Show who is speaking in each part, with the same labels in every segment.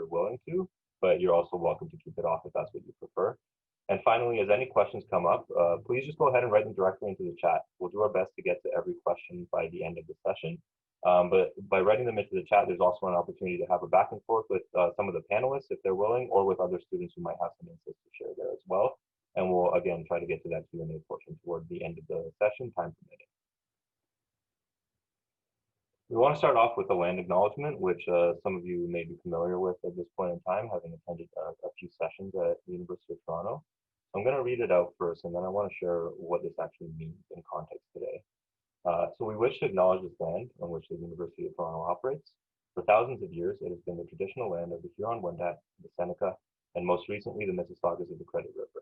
Speaker 1: you're willing to, but you're also welcome to keep it off if that's what you prefer. And finally, as any questions come up, please just go ahead and write them directly into the chat. We'll do our best to get to every question by the end of the session. But by writing them into the chat, there's also an opportunity to have a back and forth with some of the panelists if they're willing, or with other students who might have some insights to share there as well. And we'll, again, try to get to that Q&A portion toward the end of the session, time permitting. We want to start off with a land acknowledgement, which some of you may be familiar with at this point in time, having attended a few sessions at the University of Toronto. I'm going to read it out first, and then I want to share what this actually means in context today. So we wish to acknowledge this land on which the University of Toronto operates. For thousands of years, it has been the traditional land of the Huron-Wendat, the Seneca, and most recently the Mississaugas of the Credit River.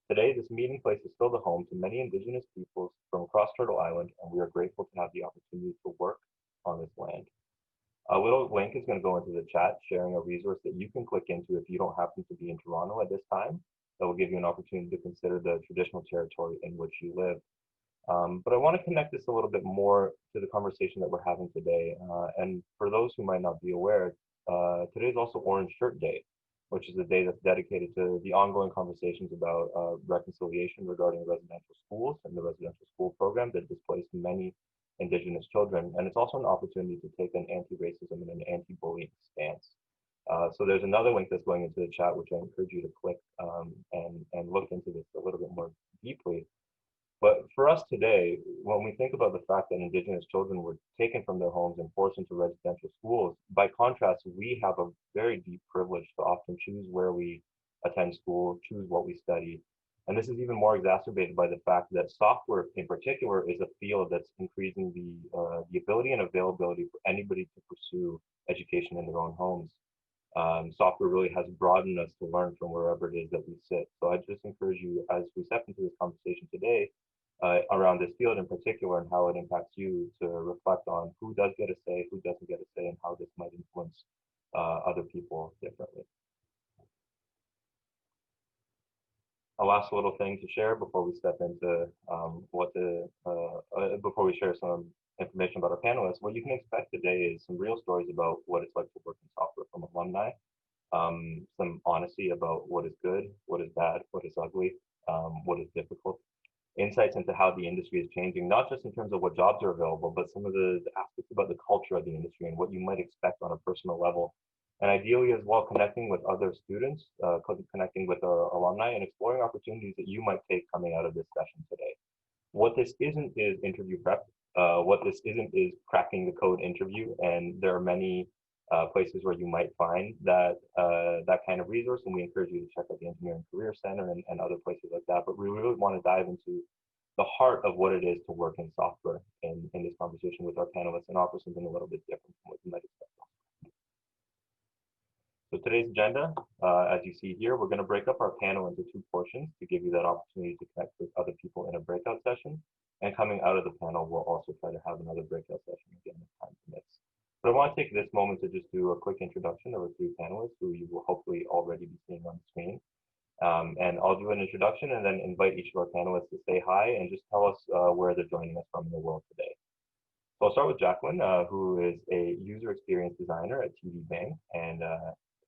Speaker 1: Today, this meeting place is still the home to many Indigenous peoples from across Turtle Island, and we are grateful to have the opportunity to work on this land. A little link is going to go into the chat, sharing a resource that you can click into if you don't happen to be in Toronto at this time. That will give you an opportunity to consider the traditional territory in which you live. But I want to connect this a little bit more to the conversation that we're having today. And for those who might not be aware, today is also Orange Shirt Day, which is a day that's dedicated to the ongoing conversations about reconciliation regarding residential schools and the residential school program that displaced many Indigenous children. And it's also an opportunity to take an anti-racism and an anti-bullying stance. So there's another link that's going into the chat, which I encourage you to click and look into this a little bit more deeply. But for us today, when we think about the fact that Indigenous children were taken from their homes and forced into residential schools, by contrast, we have a very deep privilege to often choose where we attend school, choose what we study. And this is even more exacerbated by the fact that software in particular is a field that's increasing the ability and availability for anybody to pursue education in their own homes. Software really has broadened us to learn from wherever it is that we sit. So I just encourage you, as we step into this conversation today, around this field in particular and how it impacts you, to reflect on who does get a say, who doesn't get a say, and how this might influence other people differently. A last little thing to share before we step into before we share some information about our panelists. What you can expect today is some real stories about what it's like to work in software from alumni, some honesty about what is good, what is bad, what is ugly, what is difficult, insights into how the industry is changing, not just in terms of what jobs are available, but some of the aspects about the culture of the industry and what you might expect on a personal level. And ideally as well, connecting with other students, connecting with our alumni and exploring opportunities that you might take coming out of this session today. What this isn't is interview prep. What this isn't is cracking the code interview. And there are many places where you might find that kind of resource, and we encourage you to check out the Engineering Career Center and other places like that. But we really want to dive into the heart of what it is to work in software in this conversation with our panelists and offer something a little bit different from what you might expect. So today's agenda, as you see here, we're going to break up our panel into two portions to give you that opportunity to connect with other people in a breakout session. And coming out of the panel, we'll also try to have another breakout session again if time permits. But I want to take this moment to just do a quick introduction of our three panelists who you will hopefully already be seeing on the screen. And I'll do an introduction and then invite each of our panelists to say hi and just tell us where they're joining us from in the world today. So I'll start with Jaquelyn, who is a user experience designer at TD Bank, and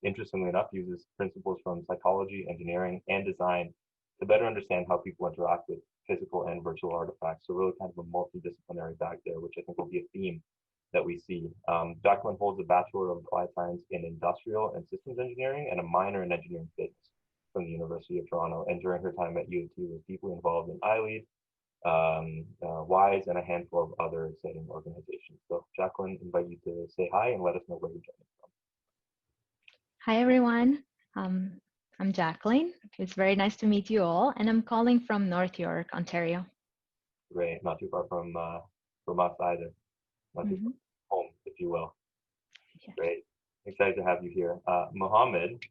Speaker 1: interestingly enough, uses principles from psychology, engineering, and design to better understand how people interact with physical and virtual artifacts. So really kind of a multidisciplinary bag there, which I think will be a theme that we see. Jaquelyn holds a Bachelor of Applied Science in Industrial and Systems Engineering and a minor in Engineering Business from the University of Toronto. And during her time at UT, was deeply involved in Ilead, WISE, and a handful of other exciting organizations. So Jaquelyn, invite you to say hi and let us know where you're joining from.
Speaker 2: Hi, everyone. I'm Jaquelyn. It's very nice to meet you all, and I'm calling from North York, Ontario.
Speaker 1: Great, not too far from us either. Not too far from home, if you will. Yeah. Great, excited to have you here. Mohammed,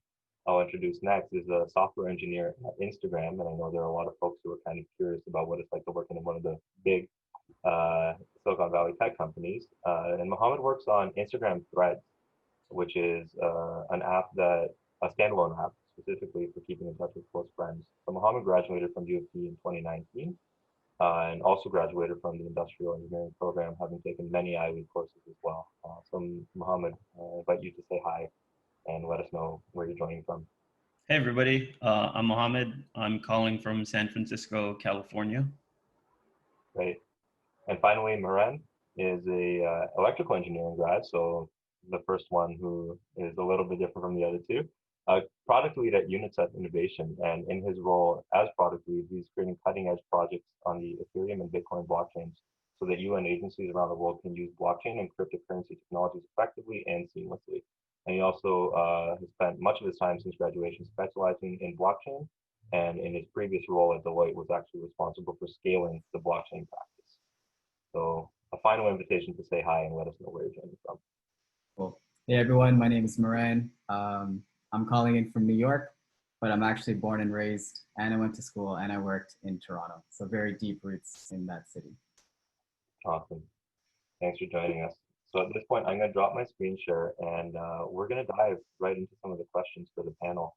Speaker 1: I'll introduce next, is a software engineer at Instagram, and I know there are a lot of folks who are kind of curious about what it's like to work in one of the big Silicon Valley tech companies. And Mohammed works on Instagram Threads, which is a standalone app specifically for keeping in touch with close friends. So Mohammed graduated from U of T in 2019 and also graduated from the Industrial Engineering program, having taken many Ilead courses as well. So Mohammed, I invite you to say hi and let us know where you're joining from.
Speaker 3: Hey everybody, I'm Mohammed. I'm calling from San Francisco, California.
Speaker 1: Right. And finally, Mehran is a electrical engineering grad, so the first one who is a little bit different from the other two. Product lead at UNICEF Innovation, and in his role as product lead, he's creating cutting edge projects on the Ethereum and Bitcoin blockchains so that UN agencies around the world can use blockchain and cryptocurrency technologies effectively and seamlessly. And he also has spent much of his time since graduation specializing in blockchain, and in his previous role at Deloitte was actually responsible for scaling the blockchain practice. So a final invitation to say hi and let us know where you're joining from.
Speaker 4: Cool. Hey everyone, my name is Mehran. I'm calling in from New York, but I'm actually born and raised, and I went to school and I worked in Toronto. So very deep roots in that city.
Speaker 1: Awesome. Thanks for joining us. So at this point, I'm going to drop my screen share and we're going to dive right into some of the questions for the panel.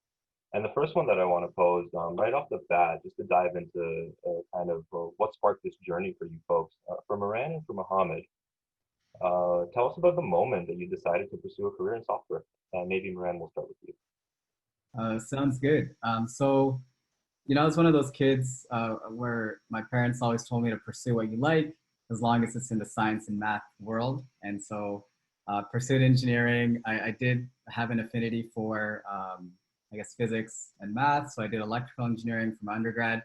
Speaker 1: And the first one that I want to pose right off the bat, just to dive into kind of what sparked this journey for you folks. For Mehran and for Mohammed, tell us about the moment that you decided to pursue a career in software. Maybe Mehran, we'll start with you.
Speaker 4: Sounds good. So, I was one of those kids where my parents always told me to pursue what you like, as long as it's in the science and math world. And so pursued engineering. I did have an affinity for, I guess, physics and math. So I did electrical engineering for my undergrad.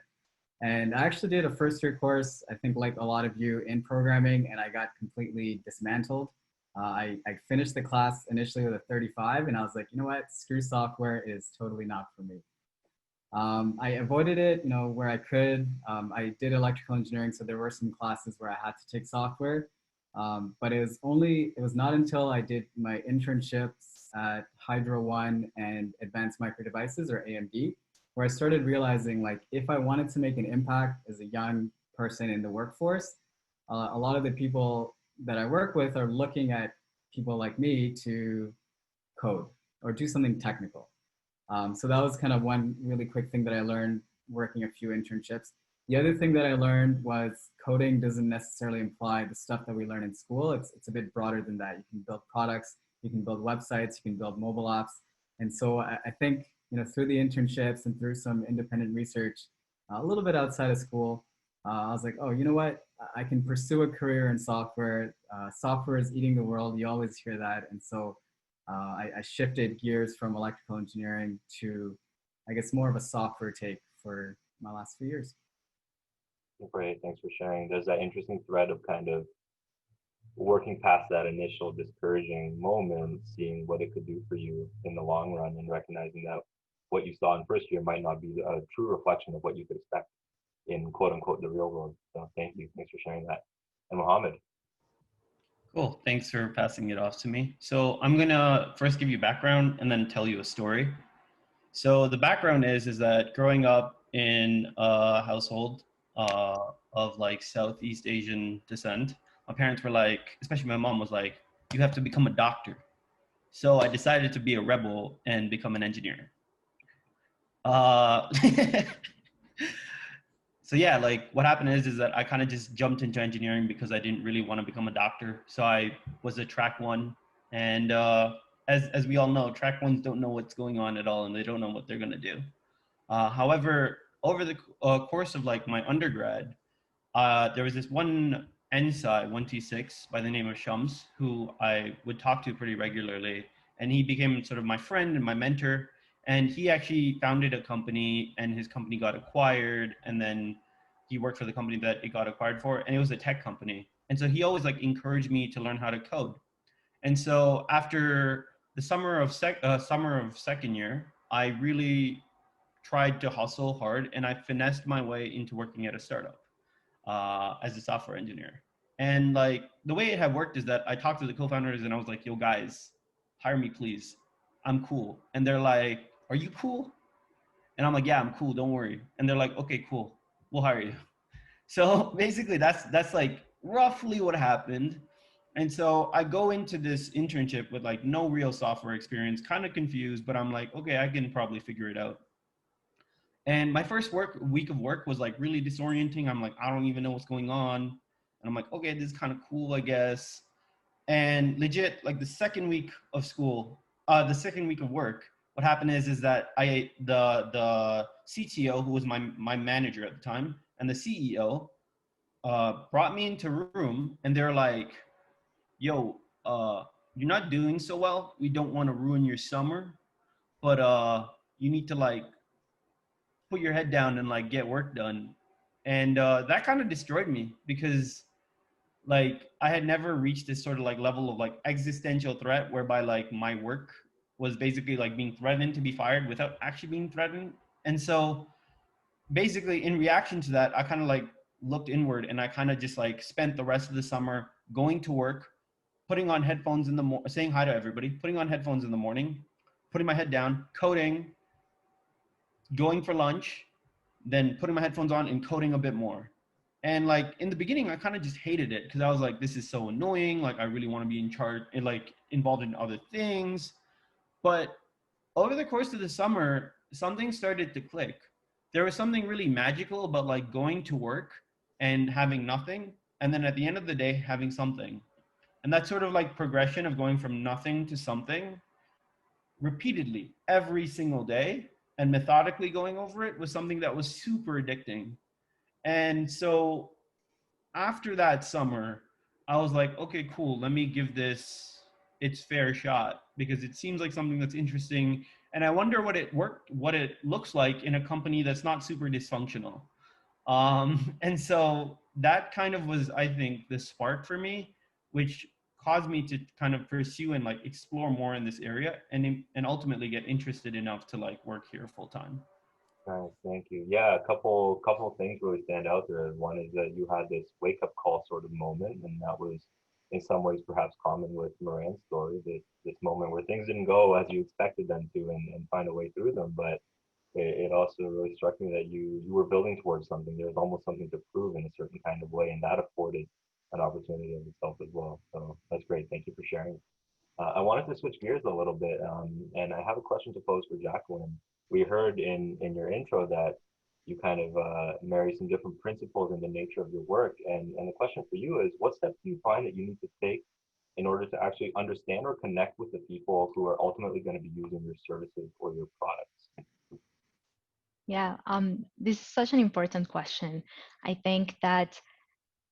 Speaker 4: And I actually did a first year course, I think like a lot of you, in programming, and I got completely dismantled. I finished the class initially with a 35, and I was like, you know what, screw software, is totally not for me. I avoided it, where I could. I did electrical engineering, so there were some classes where I had to take software. But it was not until I did my internships at Hydro One and Advanced Micro Devices, or AMD, where I started realizing, like, if I wanted to make an impact as a young person in the workforce, a lot of the people that I work with are looking at people like me to code or do something technical. So that was kind of one really quick thing that I learned working a few internships. The other thing that I learned was coding doesn't necessarily imply the stuff that we learn in school. It's a bit broader than that. You can build products, you can build websites, you can build mobile apps. And so I think, through the internships and through some independent research, a little bit outside of school, I was like, oh, you know what? I can pursue a career in software. Software is eating the world. You always hear that. And so I shifted gears from electrical engineering to, I guess, more of a software take for my last few years.
Speaker 1: Great, thanks for sharing. There's that interesting thread of kind of working past that initial discouraging moment, seeing what it could do for you in the long run, and recognizing that what you saw in first year might not be a true reflection of what you could expect in quote unquote the real world. So thank you. Thanks for sharing that. And Mohammed.
Speaker 3: Cool, thanks for passing it off to me. So I'm gonna first give you background and then tell you a story. So the background is that growing up in a household of like Southeast Asian descent, my parents were like, especially my mom was like, you have to become a doctor. So I decided to be a rebel and become an engineer. So yeah, like what happened is that I kind of just jumped into engineering because I didn't really want to become a doctor. So I was a track one, and as we all know, track ones don't know what's going on at all, and they don't know what they're gonna do. However, over the course of like my undergrad, there was this one NSI 1T6 by the name of Shams, who I would talk to pretty regularly, and he became sort of my friend and my mentor. And he actually founded a company, and his company got acquired, and then he worked for the company that it got acquired for, and it was a tech company. And so he always like encouraged me to learn how to code. And so after the summer of second year, I really tried to hustle hard, and I finessed my way into working at a startup as a software engineer. And like the way it had worked is that I talked to the co-founders and I was like, yo guys, hire me please. I'm cool. And they're like, are you cool? And I'm like, yeah, I'm cool, don't worry. And they're like, okay, cool, we'll hire you. So basically that's like roughly what happened. And so I go into this internship with like no real software experience, kind of confused, but I'm like, okay, I can probably figure it out. And my first week of work was like really disorienting. I'm like, I don't even know what's going on. And I'm like, okay, this is kind of cool, I guess. And legit, like the second week of school, the second week of work, what happened is that the CTO, who was my manager at the time, and the CEO brought me into a room, and they're like, yo, you're not doing so well. We don't want to ruin your summer, but you need to like put your head down and like get work done. And that kind of destroyed me, because like I had never reached this sort of like level of like existential threat whereby like my work was basically like being threatened to be fired without actually being threatened. And so basically in reaction to that, I kind of like looked inward, and I kind of just like spent the rest of the summer going to work, putting on headphones in the morning, saying hi to everybody, putting on headphones in the morning, putting my head down, coding, going for lunch, then putting my headphones on and coding a bit more. And like in the beginning, I kind of just hated it, because I was like, this is so annoying. Like I really want to be in charge and like involved in other things. But over the course of the summer, something started to click. There was something really magical about like going to work and having nothing, and then at the end of the day having something. And that sort of like progression of going from nothing to something repeatedly every single day and methodically going over it was something that was super addicting. And so after that summer, I was like, okay, cool, let me give this its fair shot, because it seems like something that's interesting. And I wonder what it looks like in a company that's not super dysfunctional. And so that kind of was, I think, the spark for me, which caused me to kind of pursue and like explore more in this area, and ultimately get interested enough to like work here full time.
Speaker 1: Nice, thank you. Yeah, a couple of things really stand out there. One is that you had this wake up call sort of moment, and that was in some ways perhaps common with Mehran's story. This moment where things didn't go as you expected them to, and find a way through them. But it also really struck me that you were building towards something. There was almost something to prove in a certain kind of way, and that afforded an opportunity of itself as well. So that's great. Thank you for sharing. I wanted to switch gears a little bit, and I have a question to pose for Jaquelyn. We heard in your intro that you kind of marry some different principles in the nature of your work, and the question for you is, what steps do you find that you need to take in order to actually understand or connect with the people who are ultimately going to be using your services or your products?
Speaker 2: Yeah, this is such an important question. I think that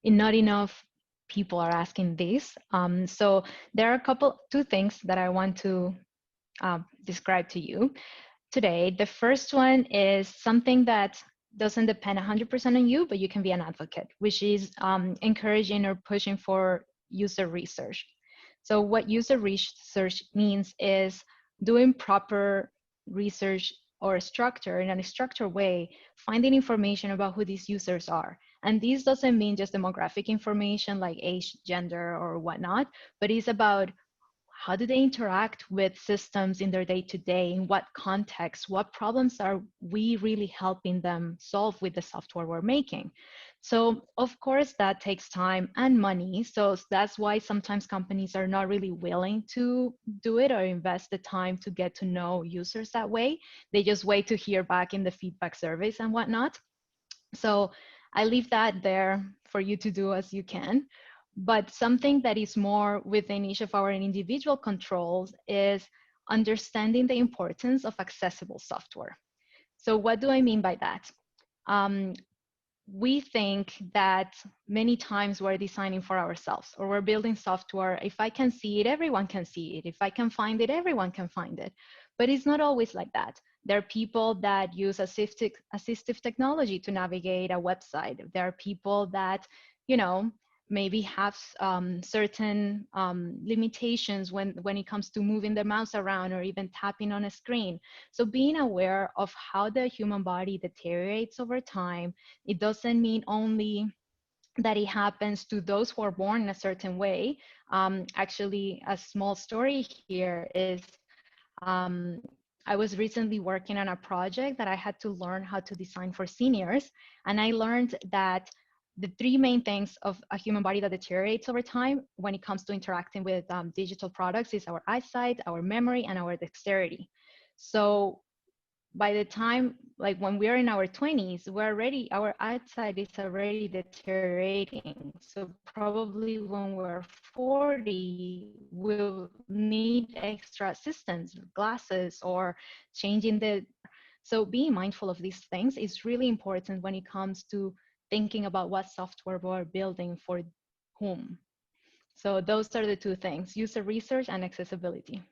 Speaker 2: not enough people are asking this. So there are two things that I want to describe to you today. The first one is something that doesn't depend 100% on you, but you can be an advocate, which is encouraging or pushing for user research. So what user research means is doing proper research or structure in a structured way, finding information about who these users are. And this doesn't mean just demographic information like age, gender, or whatnot, but it's about how do they interact with systems in their day-to-day, in what context, what problems are we really helping them solve with the software we're making. So of course that takes time and money. So that's why sometimes companies are not really willing to do it or invest the time to get to know users that way. They just wait to hear back in the feedback surveys and whatnot. So I leave that there for you to do as you can. But something that is more within each of our individual controls is understanding the importance of accessible software. So what do I mean by that? We think that many times we're designing for ourselves, or we're building software. If I can see it, everyone can see it. If I can find it, everyone can find it. But it's not always like that. There are people that use assistive technology to navigate a website. There are people that, maybe have certain limitations when it comes to moving their mouse around or even tapping on a screen. So being aware of how the human body deteriorates over time, it doesn't mean only that it happens to those who are born in a certain way. Actually, a small story here is I was recently working on a project that I had to learn how to design for seniors. And I learned that the three main things of a human body that deteriorates over time when it comes to interacting with digital products is our eyesight, our memory, and our dexterity. So by the time, like when we're in our 20s, our eyesight is already deteriorating. So probably when we're 40, we'll need extra assistance, glasses, or changing the. So being mindful of these things is really important when it comes to thinking about what software we're building for whom. So those are the two things: user research and accessibility.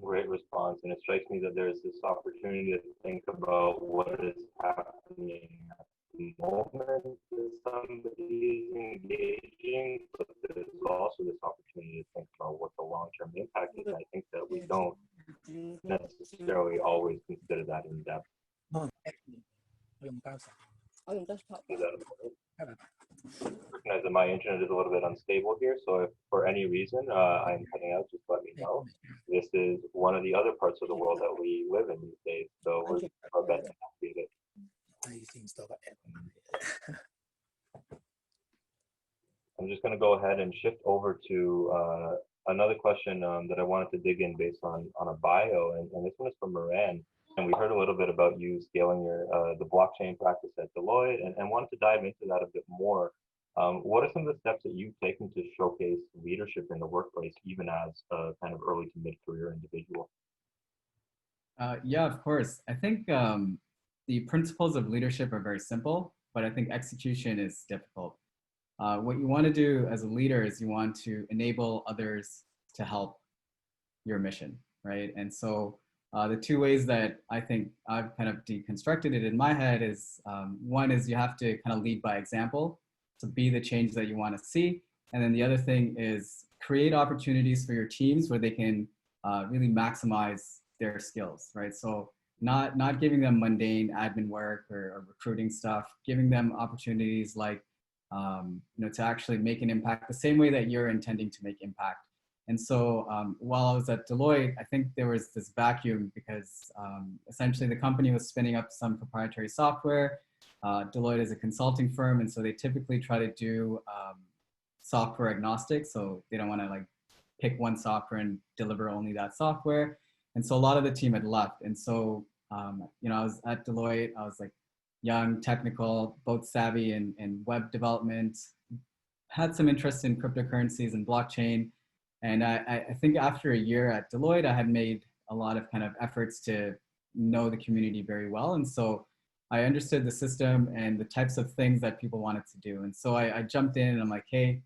Speaker 1: Great response. And it strikes me that there's this opportunity to think about what is happening at the moment that somebody is engaging, but there's also this opportunity to think about what the long-term impact is. I think that we don't necessarily always consider that in depth. Is that important? Recognize that my internet is a little bit unstable here, so if for any reason I'm cutting out, just let me know. This is one of the other parts of the world that we live in these days, so we're doing our best to navigate it. I'm just going to go ahead and shift over to another question that I wanted to dig in based on a bio, and this one is from Mehran. And we heard a little bit about you scaling your the blockchain practice at Deloitte, and wanted to dive into that a bit more. What are some of the steps that you've taken to showcase leadership in the workplace, even as a kind of early to mid-career individual?
Speaker 4: Yeah, of course. I think the principles of leadership are very simple, but I think execution is difficult. What you want to do as a leader is you want to enable others to help your mission, right? And so the two ways that I think I've kind of deconstructed it in my head is one is you have to kind of lead by example to be the change that you want to see. And then the other thing is create opportunities for your teams where they can really maximize their skills, right? So not giving them mundane admin work or recruiting stuff, giving them opportunities like to actually make an impact the same way that you're intending to make impact. And so while I was at Deloitte, I think there was this vacuum because essentially the company was spinning up some proprietary software. Deloitte is a consulting firm, and so they typically try to do software agnostic. So they don't want to like pick one software and deliver only that software. And so a lot of the team had left. And so, I was at Deloitte, I was like young, technical, both savvy and web development, had some interest in cryptocurrencies and blockchain. And I think after a year at Deloitte, I had made a lot of kind of efforts to know the community very well. And so I understood the system and the types of things that people wanted to do. And so I jumped in and I'm like, hey,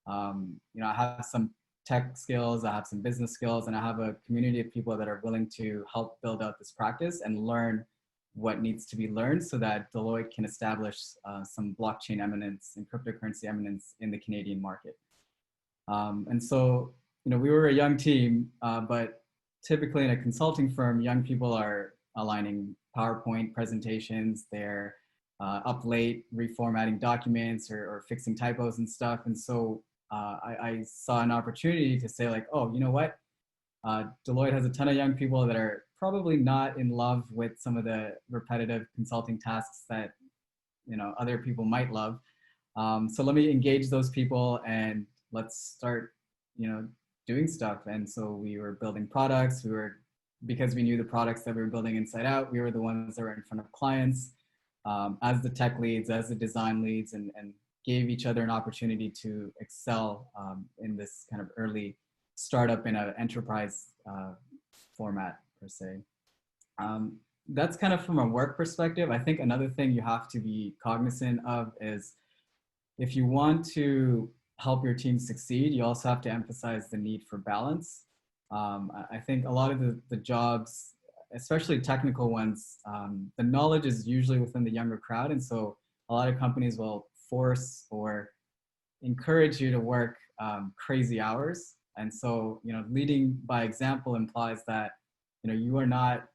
Speaker 4: I have some tech skills, I have some business skills, and I have a community of people that are willing to help build out this practice and learn what needs to be learned so that Deloitte can establish some blockchain eminence and cryptocurrency eminence in the Canadian market. And so, we were a young team, but typically in a consulting firm, young people are aligning PowerPoint presentations, they're up late reformatting documents or fixing typos and stuff. And so I saw an opportunity to say like, oh, you know what? Deloitte has a ton of young people that are probably not in love with some of the repetitive consulting tasks that, other people might love. So let me engage those people and let's start, doing stuff. And so we were building products. Because we knew the products that we were building inside out, we were the ones that were in front of clients as the tech leads, as the design leads, and gave each other an opportunity to excel in this kind of early startup in an enterprise format per se. That's kind of from a work perspective. I think another thing you have to be cognizant of is if you want to help your team succeed, you also have to emphasize the need for balance. I think a lot of the jobs, especially technical ones, the knowledge is usually within the younger crowd. And so a lot of companies will force or encourage you to work crazy hours. And so, leading by example implies that, you are not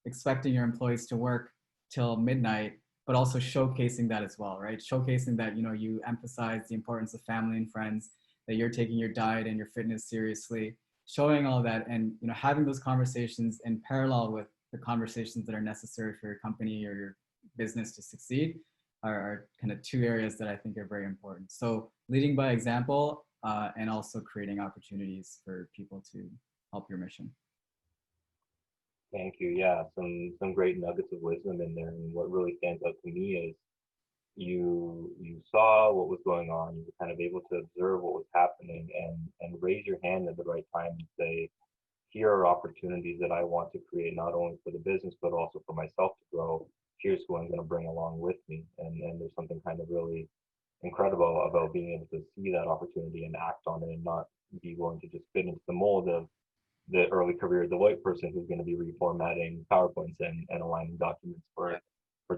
Speaker 4: expecting your employees to work till midnight, but also showcasing that as well, right? Showcasing that, you emphasize the importance of family and friends, that you're taking your diet and your fitness seriously, showing all that and, having those conversations in parallel with the conversations that are necessary for your company or your business to succeed are kind of two areas that I think are very important. So leading by example and also creating opportunities for people to help your mission.
Speaker 1: Thank you. Yeah, some great nuggets of wisdom in there. And what really stands out to me is you saw what was going on. You were kind of able to observe what was happening and raise your hand at the right time and say, here are opportunities that I want to create not only for the business but also for myself to grow. Here's who I'm going to bring along with me. And there's something kind of really incredible about being able to see that opportunity and act on it and not be willing to just fit into the mold of the early career Deloitte person who's going to be reformatting PowerPoints and aligning documents for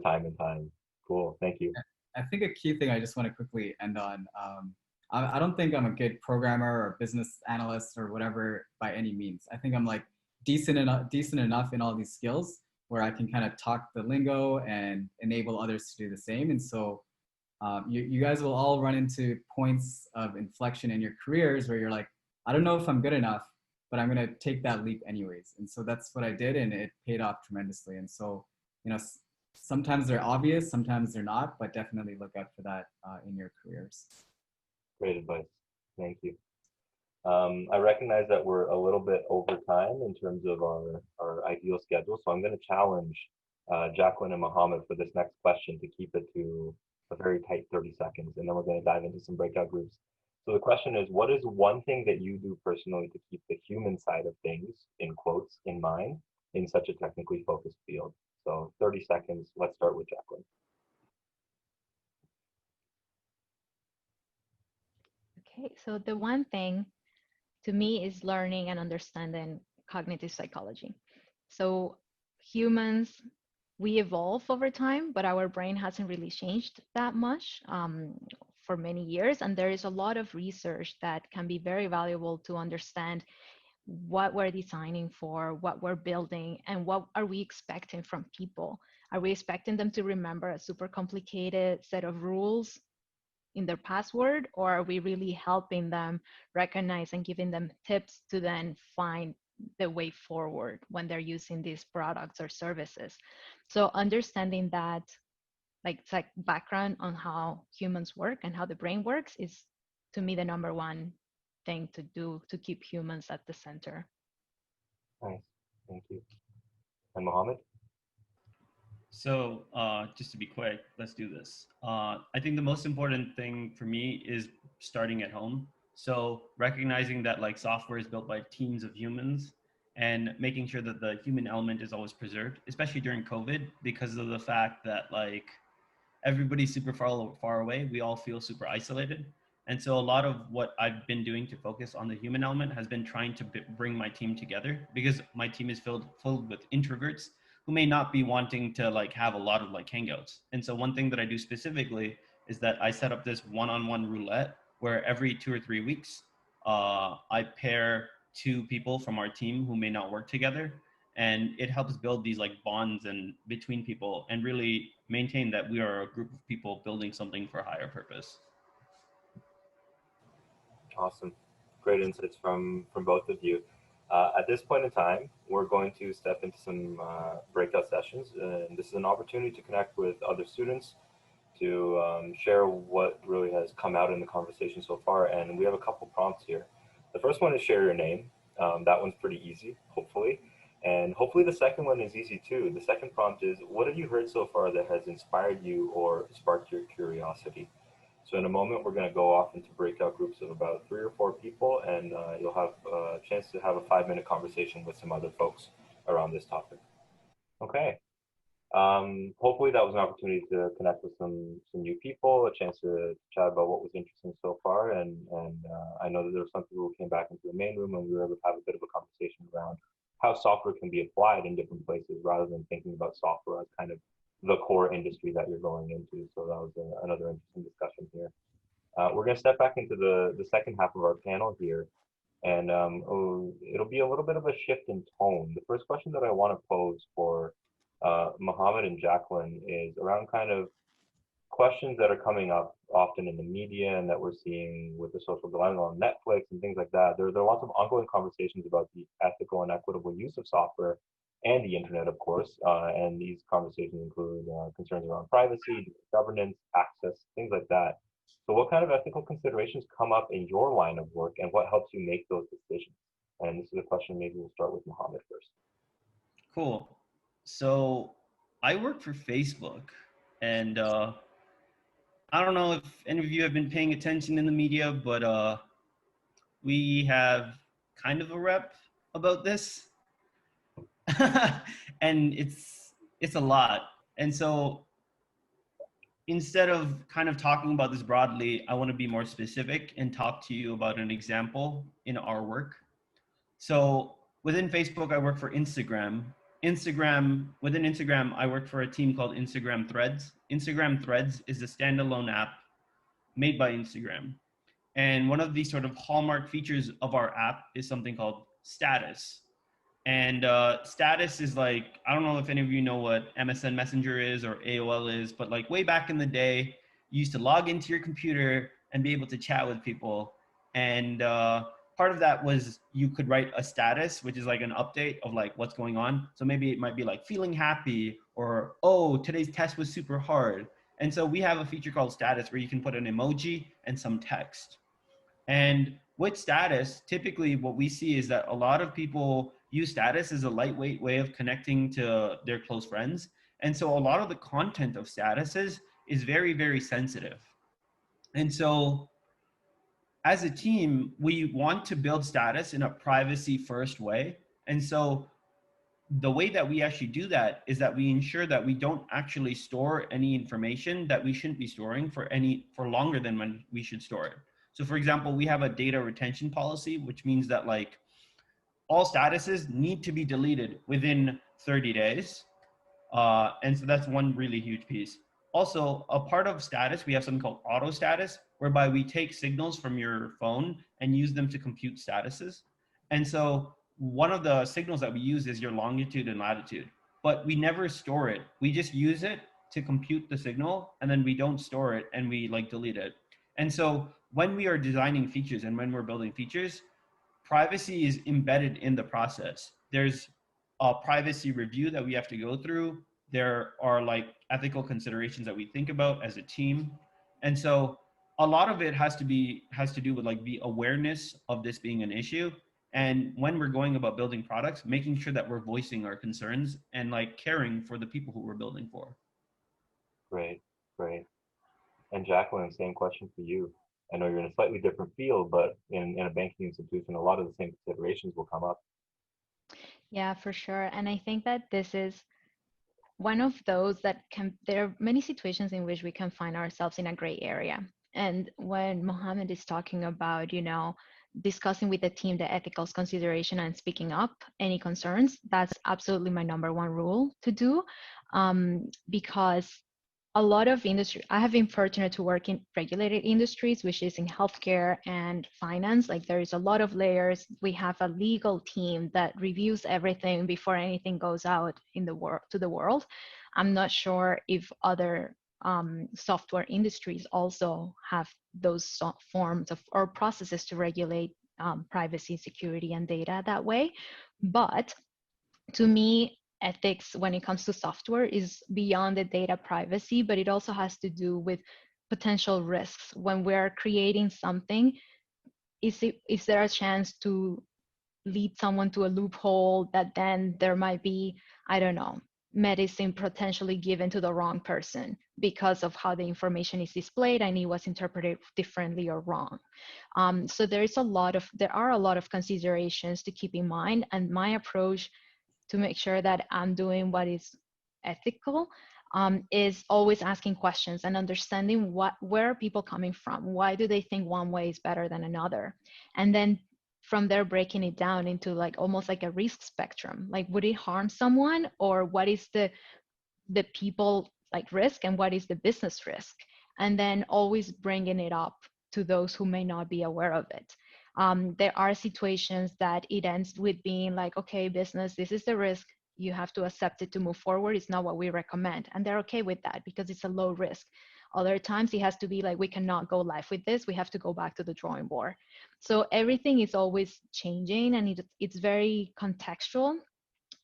Speaker 1: time and time. Cool. Thank you.
Speaker 4: I think a key thing I just want to quickly end on. I don't think I'm a good programmer or business analyst or whatever by any means. I think I'm like decent enough in all these skills where I can kind of talk the lingo and enable others to do the same. And so you guys will all run into points of inflection in your careers where you're like, I don't know if I'm good enough, but I'm going to take that leap anyways. And so that's what I did, and it paid off tremendously. And so, you know, sometimes they're obvious, sometimes they're not, but definitely look out for that in your careers.
Speaker 1: Great advice. Thank you. I recognize that we're a little bit over time in terms of our ideal schedule, so I'm going to challenge Jaquelyn and Mohammed for this next question to keep it to a very tight 30 seconds, and then we're going to dive into some breakout groups. So the question is, what is one thing that you do personally to keep the human side of things, in quotes, in mind, in such a technically focused field? So 30 seconds, let's start with Jaquelyn.
Speaker 2: Okay, so the one thing to me is learning and understanding cognitive psychology. So humans, we evolve over time, but our brain hasn't really changed that much for many years. And there is a lot of research that can be very valuable to understand what we're designing for, what we're building, and what are we expecting from people. Are we expecting them to remember a super complicated set of rules in their password, or are we really helping them recognize and giving them tips to then find the way forward when they're using these products or services? So understanding that, like, it's like background on how humans work and how the brain works is, to me, the number one thing to do to keep humans at the center.
Speaker 1: Nice. Thank you. And Mohammed?
Speaker 3: So just to be quick, let's do this. I think the most important thing for me is starting at home. So recognizing that like software is built by teams of humans and making sure that the human element is always preserved, especially during COVID, because of the fact that like everybody's super far away. We all feel super isolated. And so a lot of what I've been doing to focus on the human element has been trying to bring my team together, because my team is filled with introverts who may not be wanting to like have a lot of like hangouts. And so one thing that I do specifically is that I set up this one-on-one roulette where every 2 or 3 weeks, I pair two people from our team who may not work together, and it helps build these like bonds and between people and really maintain that we are a group of people building something for a higher purpose.
Speaker 1: Awesome. Great insights from both of you. At this point in time, we're going to step into some breakout sessions, and this is an opportunity to connect with other students, to share what really has come out in the conversation so far. And we have a couple prompts here. The first one is share your name. That one's pretty easy, hopefully. And hopefully the second one is easy too. The second prompt is, what have you heard so far that has inspired you or sparked your curiosity? So in a moment, we're going to go off into breakout groups of about 3 or 4 people, and you'll have a chance to have a 5-minute conversation with some other folks around this topic. Okay. Hopefully that was an opportunity to connect with some new people, a chance to chat about what was interesting so far, and I know that there were some people who came back into the main room, and we were able to have a bit of a conversation around how software can be applied in different places rather than thinking about software as kind of the core industry that you're going into. So that was another interesting discussion here. We're going to step back into the second half of our panel here, and it'll be a little bit of a shift in tone. The first question that I want to pose for Mohammed and Jaquelyn is around kind of questions that are coming up often in the media and that we're seeing with the social dilemma on Netflix and things like that. There are lots of ongoing conversations about the ethical and equitable use of software and the internet, of course. And these conversations include concerns around privacy, governance, access, things like that. So what kind of ethical considerations come up in your line of work, and what helps you make those decisions? And this is a question maybe we'll start with Mohammed first.
Speaker 3: Cool. So I work for Facebook, and I don't know if any of you have been paying attention in the media, but we have kind of a rep about this, and it's a lot. And so instead of kind of talking about this broadly, I want to be more specific and talk to you about an example in our work. So within Facebook, I work for Instagram. Within Instagram, I work for a team called Instagram Threads. Instagram Threads is a standalone app made by Instagram. And one of the sort of hallmark features of our app is something called status. And status is like, I don't know if any of you know what MSN Messenger is or AOL is, but like way back in the day, you used to log into your computer and be able to chat with people. And part of that was you could write a status, which is like an update of like what's going on. So maybe it might be like feeling happy or, oh, today's test was super hard. And so we have a feature called status where you can put an emoji and some text. And with status, typically what we see is that a lot of people use status as a lightweight way of connecting to their close friends. And so a lot of the content of statuses is very, very sensitive. And so as a team, we want to build status in a privacy first way. And so the way that we actually do that is that we ensure that we don't actually store any information that we shouldn't be storing for longer than when we should store it. So for example, we have a data retention policy, which means that like all statuses need to be deleted within 30 days. And so that's one really huge piece. Also, a part of status, we have something called auto status, whereby we take signals from your phone and use them to compute statuses. And so one of the signals that we use is your longitude and latitude, but we never store it. We just use it to compute the signal, and then we don't store it and we like delete it. And so when we are designing features and when we're building features, privacy is embedded in the process. There's a privacy review that we have to go through. There are like ethical considerations that we think about as a team. And so a lot of it has to do with like the awareness of this being an issue. And when we're going about building products, making sure that we're voicing our concerns and like caring for the people who we're building for.
Speaker 1: Great, great. And Jaquelyn, same question for you. I know you're in a slightly different field, but in a banking institution, a lot of the same considerations will come up.
Speaker 2: Yeah, for sure. And I think that this is one of those that there are many situations in which we can find ourselves in a gray area. And when Mohammed is talking about, discussing with the team the ethical consideration and speaking up any concerns, that's absolutely my number one rule to do, because a lot of industry, I have been fortunate to work in regulated industries, which is in healthcare and finance. Like there is a lot of layers. We have a legal team that reviews everything before anything goes out in the world to the world. I'm not sure if other software industries also have those forms of or processes to regulate privacy, security, and data that way. But to me, ethics when it comes to software is beyond the data privacy, but it also has to do with potential risks. When we're creating something, is there a chance to lead someone to a loophole that then there might be, I don't know, medicine potentially given to the wrong person because of how the information is displayed and it was interpreted differently or wrong. So there are a lot of considerations to keep in mind, and my approach to make sure that I'm doing what is ethical is always asking questions and understanding where are people coming from? Why do they think one way is better than another? And then from there, breaking it down into like almost like a risk spectrum. Like, would it harm someone, or what is the people like risk and what is the business risk? And then always bringing it up to those who may not be aware of it. There are situations that it ends with being like, okay, business, this is the risk. You have to accept it to move forward. It's not what we recommend. And they're okay with that because it's a low risk. Other times it has to be like, we cannot go live with this. We have to go back to the drawing board. So everything is always changing, and it's very contextual.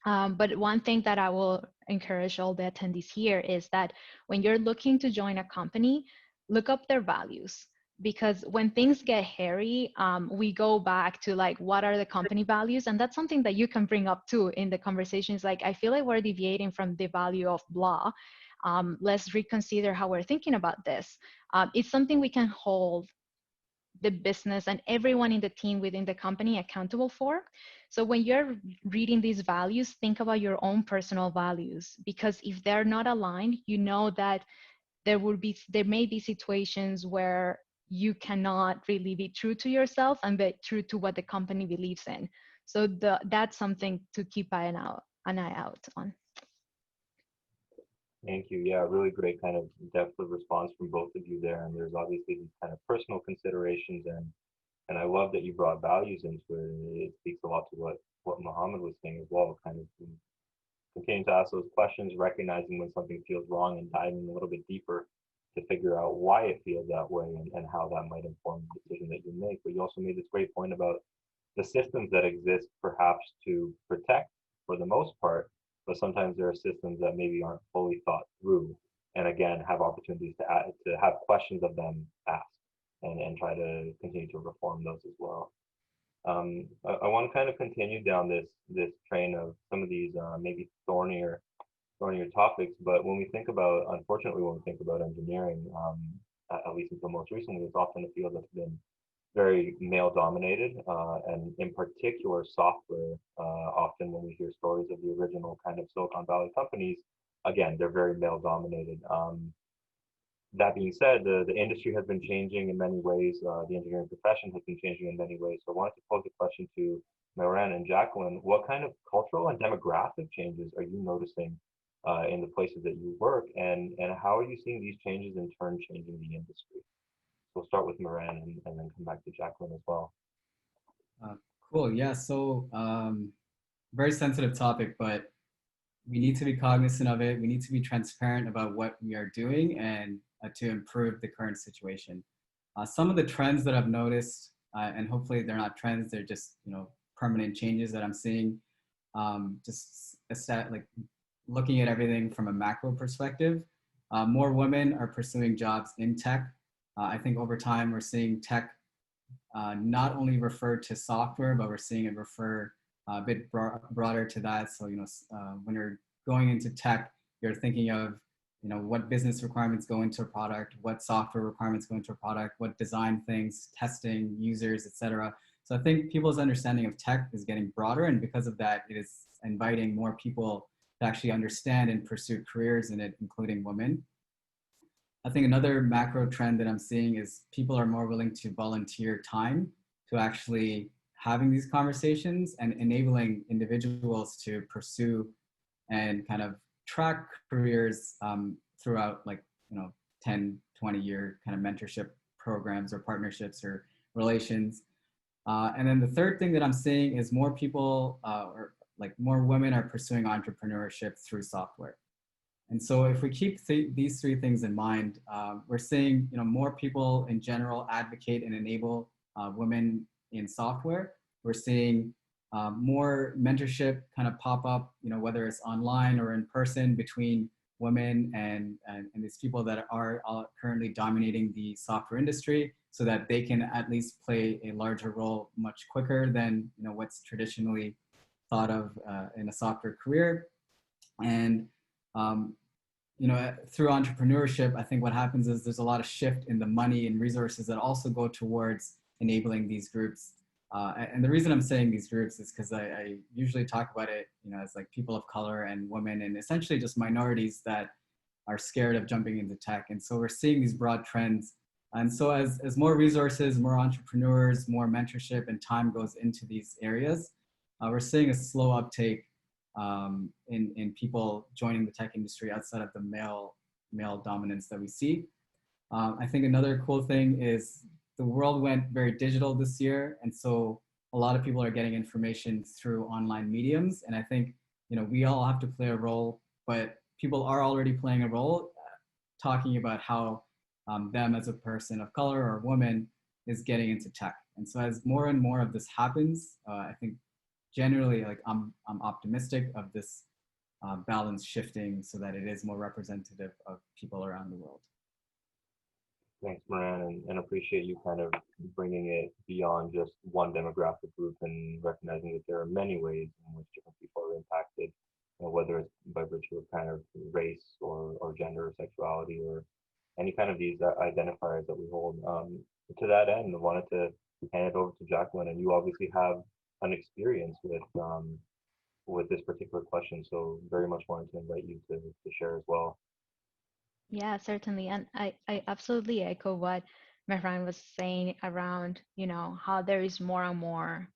Speaker 2: But one thing that I will encourage all the attendees here is that when you're looking to join a company, look up their values. because when things get hairy, we go back to like, what are the company values? And that's something that you can bring up too in the conversations. Like, I feel like we're deviating from the value of blah. Let's reconsider how we're thinking about this. It's something we can hold the business and everyone in the team within the company accountable for. So when you're reading these values, think about your own personal values, because if they're not aligned, you know that there may be situations where you cannot really be true to yourself and be true to what the company believes in. So that's something to keep an eye out on.
Speaker 1: Thank you. Yeah, really great kind of depth of response from both of you there. And there's obviously these kind of personal considerations, and I love that you brought values into it. It speaks a lot to what Mohammed was saying as well, kind of continuing to ask those questions, recognizing when something feels wrong and diving a little bit deeper to figure out why it feels that way, and how that might inform the decision that you make. But you also made this great point about the systems that exist perhaps to protect for the most part, but sometimes there are systems that maybe aren't fully thought through, and again, have opportunities to have questions of them asked, and try to continue to reform those as well. I want to kind of continue down this train of some of these maybe thornier topics, but when we think about, unfortunately, when we think about engineering, at least until most recently, it's often a field that's been very male dominated, and in particular software. Often when we hear stories of the original kind of Silicon Valley companies, again, they're very male dominated. That being said, the industry has been changing in many ways. The engineering profession has been changing in many ways. So I wanted to pose a question to Mehran and Jaquelyn. What kind of cultural and demographic changes are you noticing in the places that you work, and how are you seeing these changes in turn changing the industry? So we'll start with Mehran, and then come back to Jaquelyn as well.
Speaker 4: Cool. Yeah. So very sensitive topic, but we need to be cognizant of it. We need to be transparent about what we are doing, and to improve the current situation. Some of the trends that I've noticed, and hopefully they're not trends, they're just permanent changes that I'm seeing. Just like looking at everything from a macro perspective, more women are pursuing jobs in tech. I think over time we're seeing tech not only refer to software, but we're seeing it refer a bit broader to that. So when you're going into tech, you're thinking of what business requirements go into a product, what software requirements go into a product, what design things, testing, users, etc. So I think people's understanding of tech is getting broader, and because of that, it is inviting more people to actually understand and pursue careers in it, including women. I think another macro trend that I'm seeing is people are more willing to volunteer time to actually having these conversations, and enabling individuals to pursue and kind of track careers throughout 10, 20-year kind of mentorship programs or partnerships or relations. And then the third thing that I'm seeing is more people more women are pursuing entrepreneurship through software. And so if we keep these three things in mind, we're seeing more people in general advocate and enable women in software. We're seeing more mentorship kind of pop up, whether it's online or in person, between women and these people that are currently dominating the software industry, so that they can at least play a larger role much quicker than what's traditionally thought of in a software career. And through entrepreneurship, I think what happens is there's a lot of shift in the money and resources that also go towards enabling these groups. And the reason I'm saying these groups is because I usually talk about it, as like people of color and women, and essentially just minorities that are scared of jumping into tech. And so we're seeing these broad trends. And so as more resources, more entrepreneurs, more mentorship and time goes into these areas, we're seeing a slow uptake in people joining the tech industry outside of the male dominance that we see. I think another cool thing is the world went very digital this year, and so a lot of people are getting information through online mediums. And I think we all have to play a role, but people are already playing a role, talking about how them as a person of color or woman is getting into tech. And so as more and more of this happens, I think generally I'm optimistic of this balance shifting so that it is more representative of people around the world.
Speaker 1: Thanks, Moran, and appreciate you kind of bringing it beyond just one demographic group and recognizing that there are many ways in which different people are impacted, whether it's by virtue of kind of race or gender or sexuality or any kind of these identifiers that we hold. To that end, I wanted to hand it over to Jaquelyn, and you obviously have an experience with this particular question, so very much wanted to invite you to share as well.
Speaker 2: Yeah, certainly. And I absolutely echo what Mehran was saying around, how there is more and more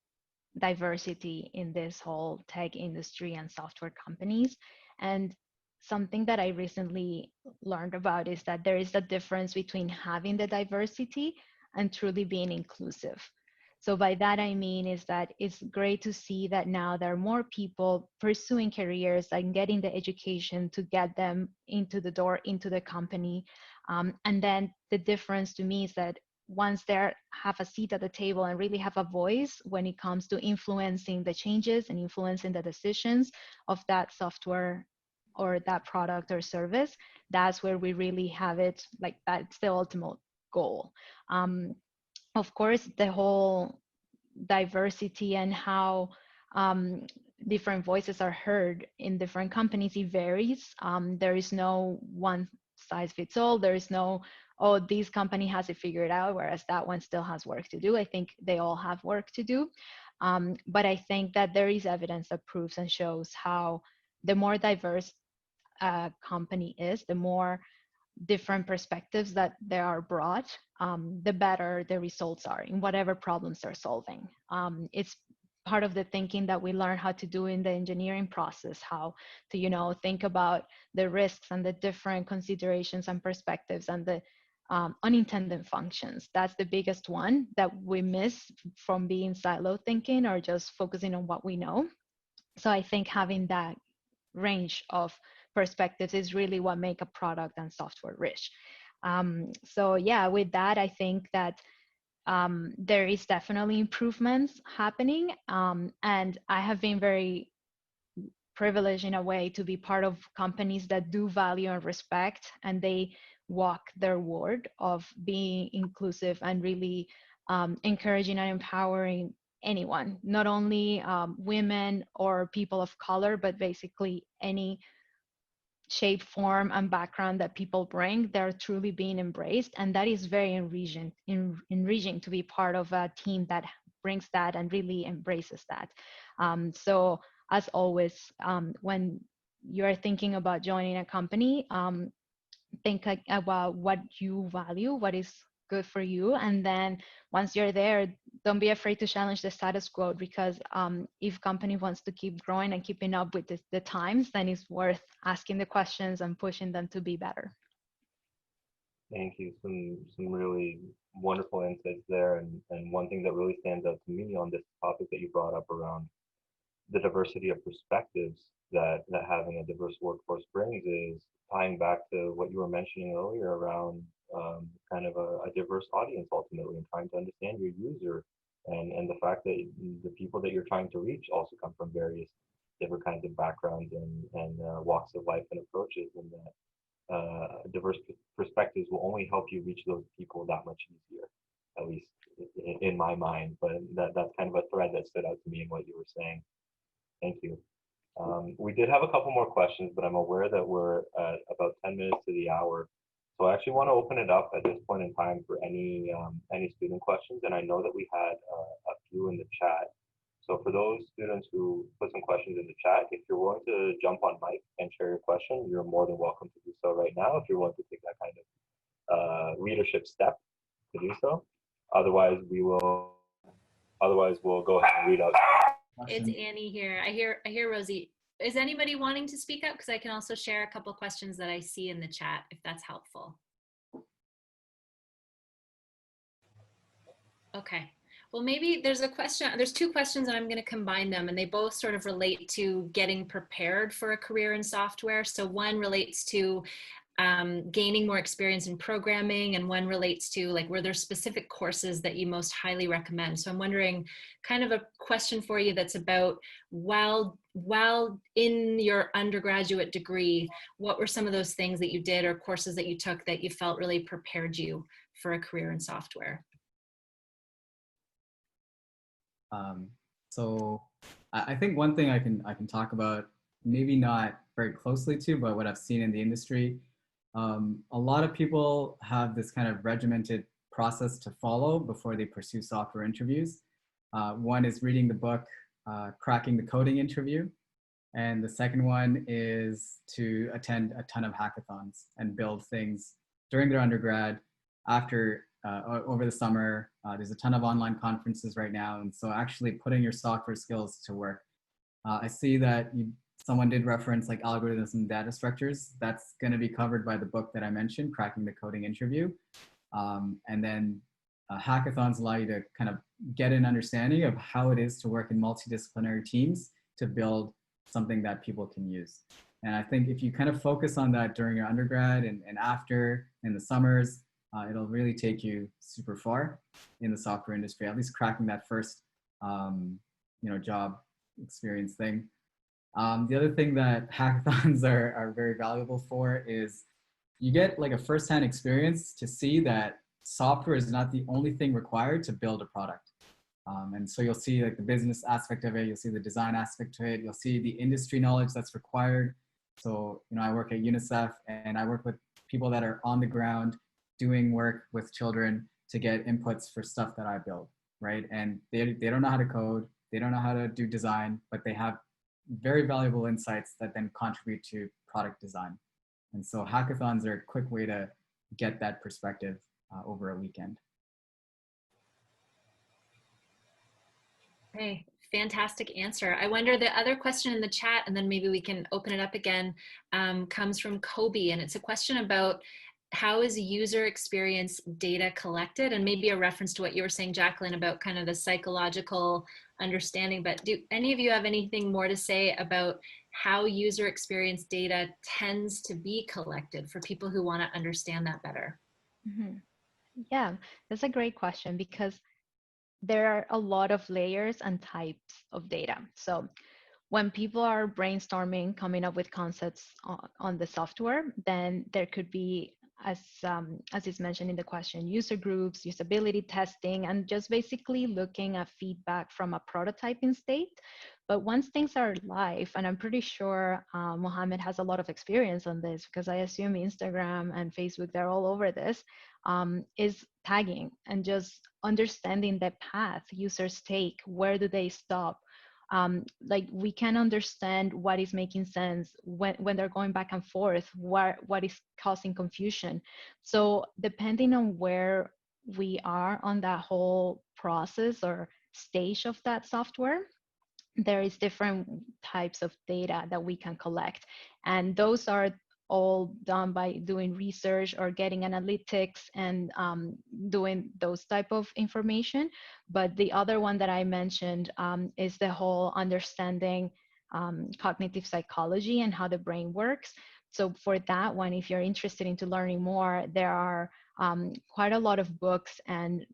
Speaker 2: diversity in this whole tech industry and software companies. And something that I recently learned about is that there is a difference between having the diversity and truly being inclusive. So by that I mean is that it's great to see that now there are more people pursuing careers and getting the education to get them into the door, into the company. And then the difference to me is that once they have a seat at the table and really have a voice when it comes to influencing the changes and influencing the decisions of that software or that product or service, that's where we really have it, like that's the ultimate goal. Of course, the whole diversity and how different voices are heard in different companies, it varies. There is no one size fits all. There is no, oh, this company has it figured out, whereas that one still has work to do. I think they all have work to do. But I think that there is evidence that proves and shows how the more diverse a company is, the more different perspectives that there are brought, the better the results are in whatever problems they're solving. It's part of the thinking that we learn how to do in the engineering process, how to, think about the risks and the different considerations and perspectives and the unintended functions. That's the biggest one that we miss from being silo thinking or just focusing on what we know. So I think having that range of perspectives is really what make a product and software rich. So yeah, with that, I think that there is definitely improvements happening. And I have been very privileged in a way to be part of companies that do value and respect, and they walk their word of being inclusive and really encouraging and empowering anyone, not only women or people of color, but basically any shape, form, and background that people bring. They're truly being embraced, and that is very enriching to be part of a team that brings that and really embraces that. So as always, when you're thinking about joining a company, think about what you value, what is good for you, and then once you're there, don't be afraid to challenge the status quo, because if company wants to keep growing and keeping up with the times, then it's worth asking the questions and pushing them to be better.
Speaker 1: Thank you. Some really wonderful insights there, and one thing that really stands out to me on this topic that you brought up around the diversity of perspectives that having a diverse workforce brings is tying back to what you were mentioning earlier around kind of a diverse audience ultimately, and trying to understand your user, and the fact that the people that you're trying to reach also come from various different kinds of backgrounds and walks of life and approaches, and that diverse perspectives will only help you reach those people that much easier, at least in my mind. But that's kind of a thread that stood out to me in what you were saying. Thank you. We did have a couple more questions, but I'm aware that we're at about 10 minutes to the hour. So I actually want to open it up at this point in time for any student questions. And I know that we had a few in the chat. So for those students who put some questions in the chat, if you're willing to jump on mic and share your question, you're more than welcome to do so right now, if you're willing to take that kind of leadership step to do so. Otherwise, we'll go ahead and read out.
Speaker 5: It's Annie here. I hear Rosie. Is anybody wanting to speak up? Because I can also share a couple questions that I see in the chat, if that's helpful. Okay. Well, maybe there's a question. There's two questions, and I'm going to combine them, and they both sort of relate to getting prepared for a career in software. So one relates to gaining more experience in programming, and one relates to like, were there specific courses that you most highly recommend? So I'm wondering, kind of a question for you that's about, while while in your undergraduate degree, what were some of those things that you did or courses that you took that you felt really prepared you for a career in software?
Speaker 4: So I think one thing I can talk about, maybe not very closely to, but what I've seen in the industry, a lot of people have this kind of regimented process to follow before they pursue software interviews. One is reading the book, Cracking the Coding Interview. And the second one is to attend a ton of hackathons and build things during their undergrad, after, over the summer. There's a ton of online conferences right now. And so actually putting your software skills to work. I see that someone did reference like algorithms and data structures. That's going to be covered by the book that I mentioned, Cracking the Coding Interview. And then hackathons allow you to kind of get an understanding of how it is to work in multidisciplinary teams to build something that people can use. And I think if you kind of focus on that during your undergrad and after in the summers, it'll really take you super far in the software industry, at least cracking that first job experience thing. The other thing that hackathons are very valuable for is you get like a firsthand experience to see that software is not the only thing required to build a product. And so you'll see like the business aspect of it, you'll see the design aspect to it, you'll see the industry knowledge that's required. So, I work at UNICEF and I work with people that are on the ground doing work with children to get inputs for stuff that I build, right? And they don't know how to code, they don't know how to do design, but they have very valuable insights that then contribute to product design. And so hackathons are a quick way to get that perspective over a weekend.
Speaker 5: Okay, fantastic answer. I wonder, the other question in the chat, and then maybe we can open it up again, comes from Kobe, and it's a question about how is user experience data collected, and maybe a reference to what you were saying, Jaquelyn, about kind of the psychological understanding. But do any of you have anything more to say about how user experience data tends to be collected for people who want to understand that better?
Speaker 2: Mm-hmm. Yeah, that's a great question, because there are a lot of layers and types of data. So when people are brainstorming, coming up with concepts on the software, then there could be, as is mentioned in the question, user groups, usability testing, and just basically looking at feedback from a prototyping state. But once things are live, and I'm pretty sure Mohammed has a lot of experience on this, because I assume Instagram and Facebook, they're all over this, is tagging and just understanding the path users take. Where do they stop? Like we can understand what is making sense when they're going back and forth, what is causing confusion. So depending on where we are on that whole process or stage of that software, there is different types of data that we can collect. And those are all done by doing research or getting analytics and doing those type of information. But the other one that I mentioned is the whole understanding cognitive psychology and how the brain works. So for that one, if you're interested into learning more, there are quite a lot of books and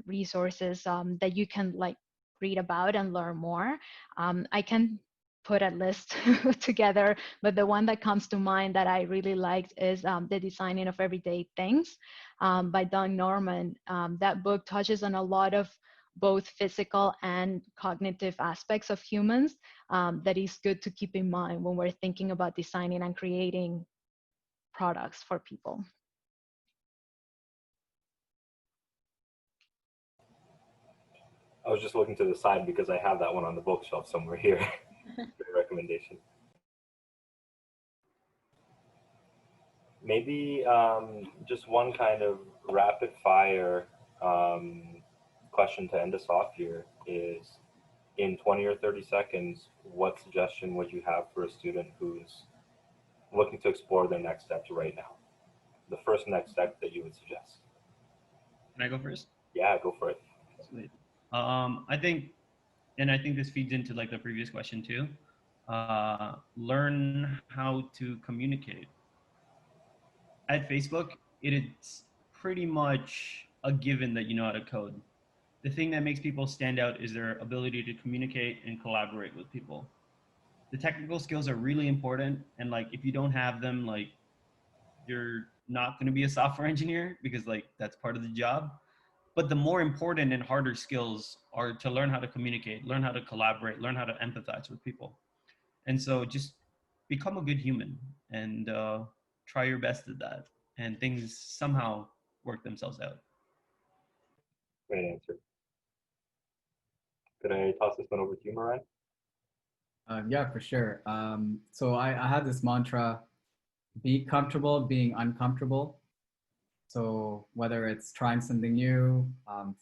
Speaker 2: resources that you can like read about and learn more. I can put a list together, but the one that comes to mind that I really liked is The Designing of Everyday Things by Don Norman. That book touches on a lot of both physical and cognitive aspects of humans that is good to keep in mind when we're thinking about designing and creating products for people.
Speaker 1: I was just looking to the side because I have that one on the bookshelf somewhere here. Great recommendation. Maybe just one kind of rapid fire question to end us off here is, in 20 or 30 seconds, what suggestion would you have for a student who's looking to explore their next steps right now? The first next step that you would suggest.
Speaker 3: Can I go first?
Speaker 1: Yeah, go for it.
Speaker 3: Sweet. I think this feeds into like the previous question too. Learn how to communicate. At Facebook, it's pretty much a given that you know how to code. The thing that makes people stand out is their ability to communicate and collaborate with people. the technical skills are really important. And like, if you don't have them, like, you're not going to be a software engineer, because like that's part of the job. But the more important and harder skills are to learn how to communicate, learn how to collaborate, learn how to empathize with people. And so just become a good human and try your best at that. And things somehow work themselves out.
Speaker 1: Great answer. Could I toss this one over to you, Mehran?
Speaker 4: Yeah, for sure. So I had this mantra: be comfortable being uncomfortable. So whether it's trying something new,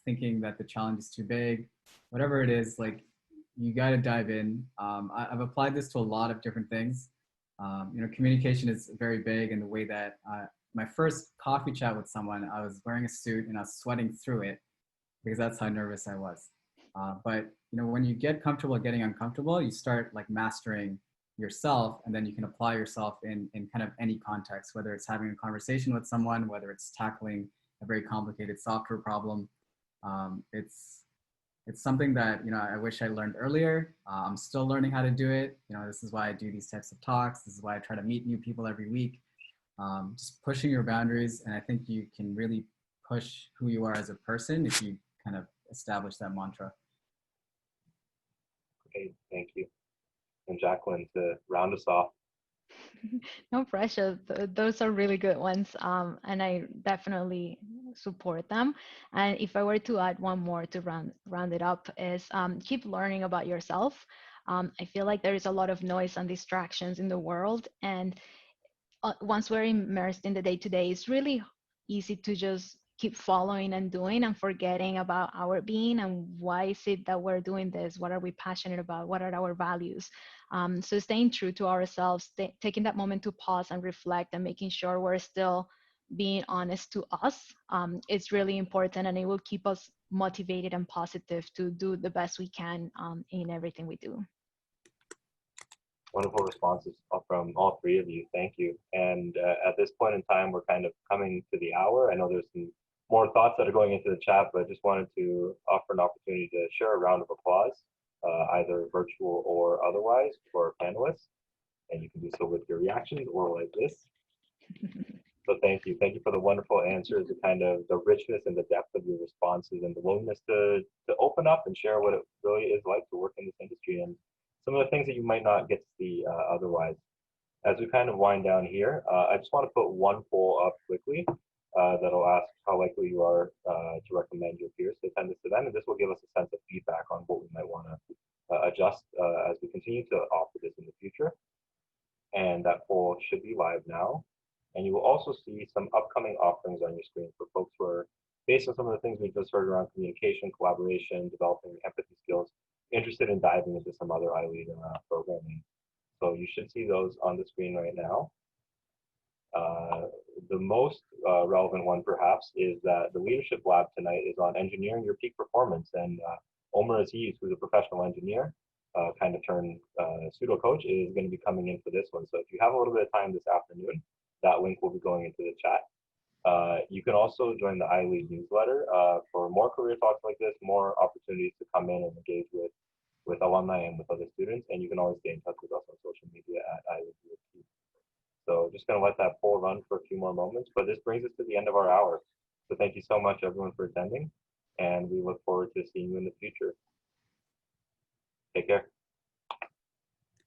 Speaker 4: thinking that the challenge is too big, whatever it is, like you got to dive in. I've applied this to a lot of different things. Communication is very big in the way that my first coffee chat with someone, I was wearing a suit and I was sweating through it because that's how nervous I was. But when you get comfortable getting uncomfortable, you start like mastering yourself, and then you can apply yourself in kind of any context, whether it's having a conversation with someone, whether it's tackling a very complicated software problem. It's something that I wish I learned earlier. I'm still learning how to do it. This is why I do these types of talks. This is why I try to meet new people every week. Just pushing your boundaries, and I think you can really push who you are as a person if you kind of establish that mantra.
Speaker 1: Okay, thank you. And Jaquelyn, to round us off.
Speaker 2: No pressure. Those are really good ones. And I definitely support them. And if I were to add one more to round it up, is keep learning about yourself. I feel like there is a lot of noise and distractions in the world. And once we're immersed in the day-to-day, it's really easy to just keep following and doing and forgetting about our being and why is it that we're doing this, what are we passionate about, what are our values. So staying true to ourselves, taking that moment to pause and reflect and making sure we're still being honest to us, is really important, and it will keep us motivated and positive to do the best we can in everything we do.
Speaker 1: Wonderful responses from all three of you. Thank you. And at this point in time, we're kind of coming to the hour. I know there's some more thoughts that are going into the chat, but I just wanted to offer an opportunity to share a round of applause, either virtual or otherwise, for our panelists. And you can do so with your reactions or like this. So thank you. Thank you for the wonderful answers, the kind of the richness and the depth of your responses, and the willingness to open up and share what it really is like to work in this industry and some of the things that you might not get to see otherwise. As we kind of wind down here, I just want to put one poll up quickly that'll ask how likely you are to recommend your peers to attend this event, and this will give us a sense of feedback on what we might want to adjust as we continue to offer this in the future. And that poll should be live now. And you will also see some upcoming offerings on your screen for folks who are, based on some of the things we just heard around communication, collaboration, developing empathy skills, interested in diving into some other Ilead programming. So you should see those on the screen right now. The most relevant one perhaps is that the leadership lab tonight is on engineering your peak performance, and Omer Aziz, who's a professional engineer, kind of turned pseudo coach, is going to be coming in for this one. So if you have a little bit of time this afternoon, that link will be going into the chat. You can also join the Ilead newsletter for more career talks like this, more opportunities to come in and engage with alumni and with other students. And you can always stay in touch with us on social media at Ilead. So just going to let that poll run for a few more moments, but this brings us to the end of our hour. So thank you so much, everyone, for attending, and we look forward to seeing you in the future. Take care.